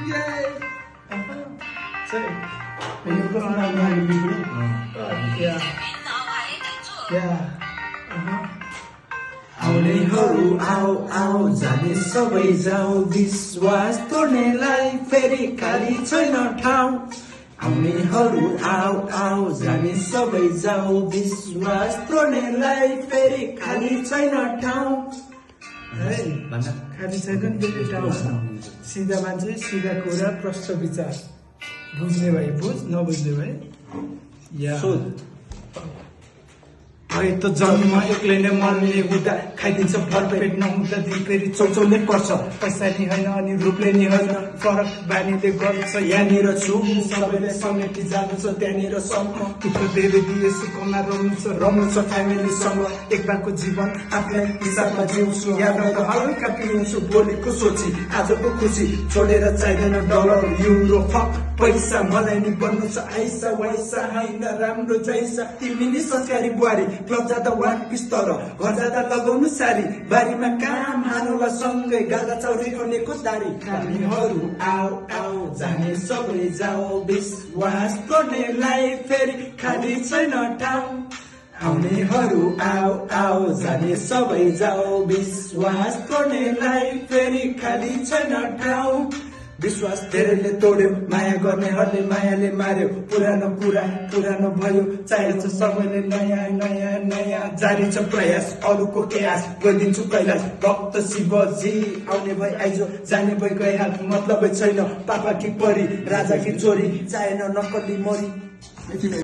Yay! So, when you go now, yeah. आउनेहरू आऊ आऊ जाने सबै जाऊ विश्वास तोड्नेलाई फेरि खाली छैन ठाउँ आउनेहरू आऊ आऊ जाने सबै जाऊ विश्वास तोड्नेलाई फेरि खाली छैन ठाउँ खाली छैन फेरि ठाउँ सिधा मान्छे सिधा कुरा प्रष्ट विचार बुझ्ने भए बुझ नबुझ्ने भए या भए त जन्म एक्लै नै मर्ने हुँदा खाइदिन्छ भरपेट नहुँदा दिन फेरि चौचौले पर्छ पैसा नि होइन अनि रूपले नि होइन फरक बानीले गर्छ यहाँनिर छु सबैले समेटी जानु छ त्यहाँनिर सम्म दुःख धेरै दिए सुखमा रम्नु छ फ्यामिलीसँग एक बारको जीवन आफ्नै हिसाबमा जिउँछु यादबाट हल्का पिउँछु भोलिको सोची आजको खुसी छोडेर चाहिँदैन डलर युरो फक पैसा मलाई नि बन्नु छ आइसा वैसा होइन राम्रो जैसा तिमी नि संस्कारी बुहारी क्लब जाँदा वान पिस तर घर जाँदा लगाउनु सारी बारीमा काम हानुला सँगै गाजा चौरीको नेको दारी हामीहरू आऊ आऊ जाने सबै जाऊ विश्वास गर्नेलाई फेरि खाली छैन ठाउँ आउनेहरू आऊ आऊ जाने सबै जाऊ विश्वास गर्नेलाई फेरि खाली छैन ठाउँ विश्वास धेरैले तोड्यो माया गर्नेहरूले मायाले मार्यो पुरानो कुरा पुरानो भयो चाहिन्छ सबैले नयाँ नयाँ नयाँ जारी छ प्रयास अरूको केयास गरिदिन्छु कैलाश भक्त शिवजी आउने भई आइजो जाने भई गइहाल मतलबै छैन पापा कि परी राजा कि छोरी चाहेन नक्कली मरी